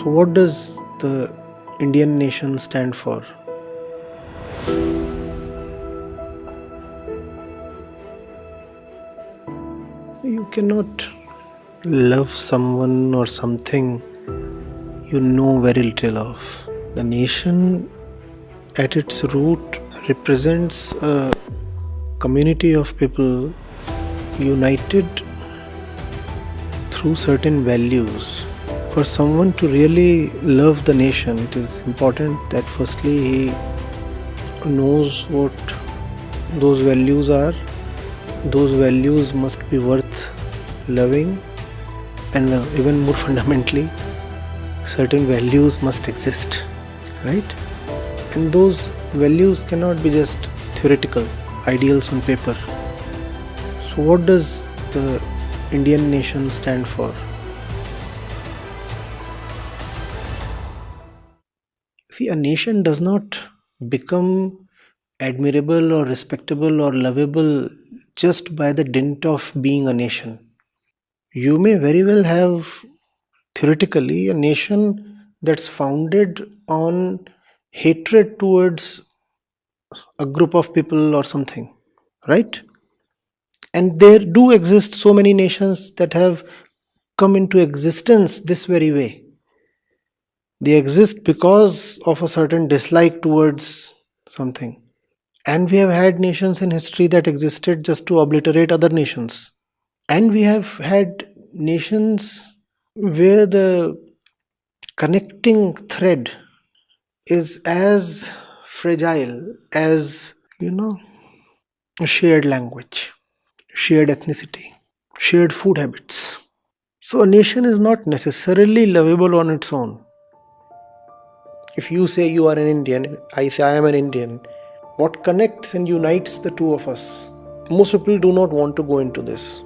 So, what does the Indian nation stand for? You cannot love someone or something you know very little of. The nation, at its root, represents a community of people united through certain values. For someone to really love the nation, it is important that firstly he knows what those values are. Those values must be worth loving, and even more fundamentally, certain values must exist, right? And those values cannot be just theoretical ideals on paper. So, what does the Indian nation stand for? See, a nation does not become admirable or respectable or lovable just by the dint of being a nation. You may very well have theoretically a nation that's founded on hatred towards a group of people or something, right? And there do exist so many nations that have come into existence this very way. They exist because of a certain dislike towards something. And we have had nations in history that existed just to obliterate other nations. And we have had nations where the connecting thread is as fragile as, a shared language, shared ethnicity, shared food habits. So a nation is not necessarily lovable on its own. If you say you are an Indian, I say I am an Indian, what connects and unites the two of us? Most people do not want to go into this.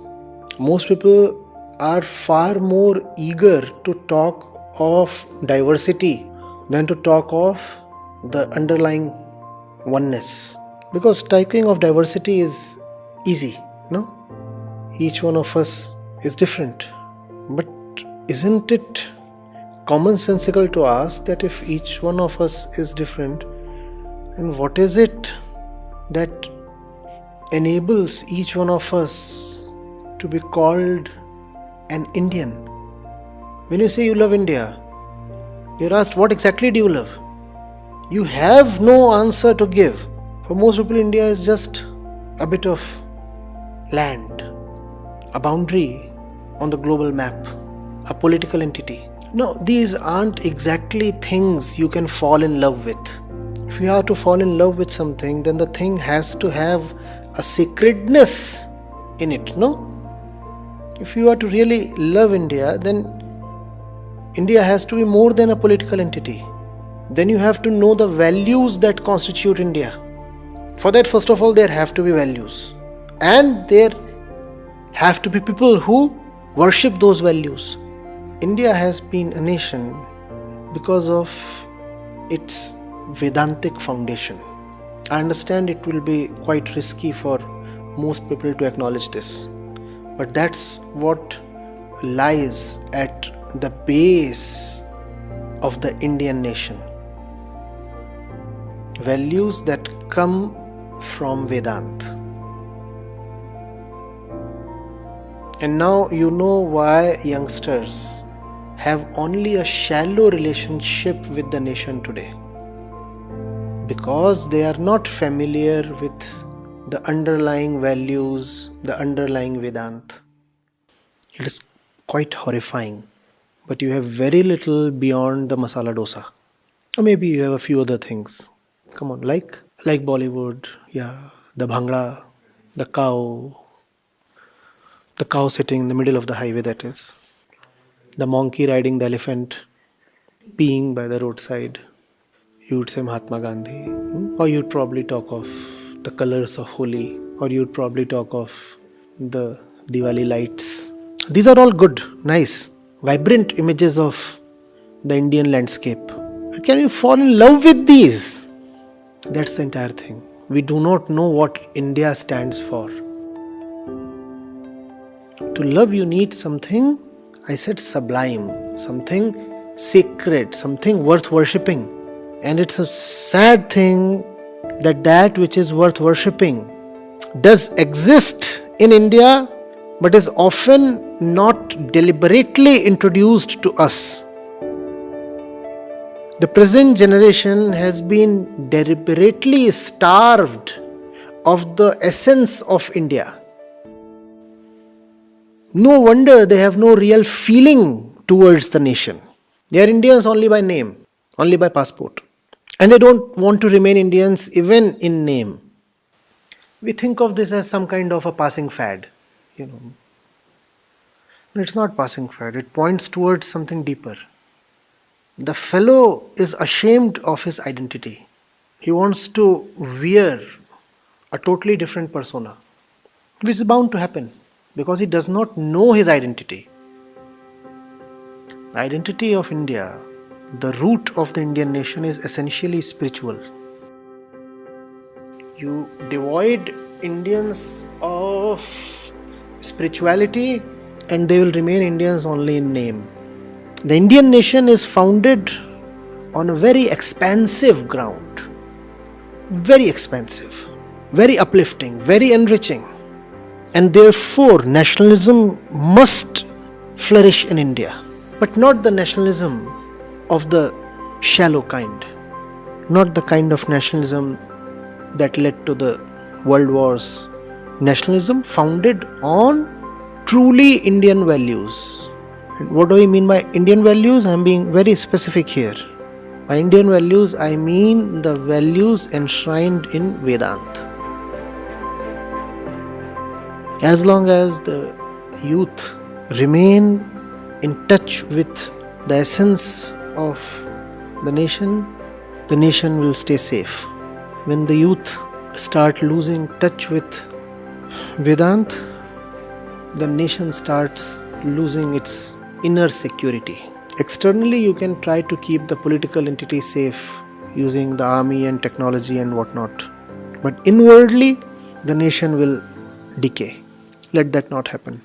Most people are far more eager to talk of diversity than to talk of the underlying oneness. Because talking of diversity is easy, no? Each one of us is different. But isn't it commonsensical to ask that if each one of us is different, then what is it that enables each one of us to be called an Indian? When you say you love India, you're asked, what exactly do you love? You have no answer to give. For most people, India is just a bit of land, a boundary on the global map, a political entity. No, these aren't exactly things you can fall in love with. If you are to fall in love with something, then the thing has to have a sacredness in it, no? If you are to really love India, then India has to be more than a political entity. Then you have to know the values that constitute India. For that, first of all, there have to be values. And there have to be people who worship those values. India has been a nation because of its Vedantic foundation. I understand it will be quite risky for most people to acknowledge this, but that's what lies at the base of the Indian nation. Values that come from Vedanta. And now you know why youngsters have only a shallow relationship with the nation today. Because they are not familiar with the underlying values, the underlying Vedanta. It is quite horrifying. But you have very little beyond the masala dosa. Or maybe you have a few other things. Come on, like Bollywood, the bhangra, the cow sitting in the middle of the highway, that is. The monkey riding the elephant, peeing by the roadside. You would say Mahatma Gandhi. Or you'd probably talk of the colors of Holi. Or you'd probably talk of the Diwali lights. These are all good, nice, vibrant images of the Indian landscape. Can you fall in love with these? That's the entire thing. We do not know what India stands for. To love, you need something, I said sublime, something sacred, something worth worshipping. And it's a sad thing that that which is worth worshipping does exist in India, but is often not deliberately introduced to us. The present generation has been deliberately starved of the essence of India. No wonder they have no real feeling towards the nation. They are Indians only by name, only by passport. And they don't want to remain Indians even in name. We think of this as some kind of a passing fad, It's not passing fad. It points towards something deeper. The fellow is ashamed of his identity. He wants to wear a totally different persona, which is bound to happen because he does not know his identity. The identity of India, the root of the Indian nation, is essentially spiritual. You devoid Indians of spirituality and they will remain Indians only in name. The Indian nation is founded on a very expansive ground, very expansive, very uplifting, very enriching, and therefore nationalism must flourish in India, but not the nationalism of the shallow kind, not the kind of nationalism that led to the world wars. Nationalism founded on truly Indian values. And what do I mean by Indian values? I am being very specific here. By Indian values, I mean the values enshrined in Vedanta. As long as the youth remain in touch with the essence of the nation will stay safe. When the youth start losing touch with Vedanta, the nation starts losing its inner security. Externally, you can try to keep the political entity safe using the army and technology and whatnot. But inwardly, the nation will decay. Let that not happen.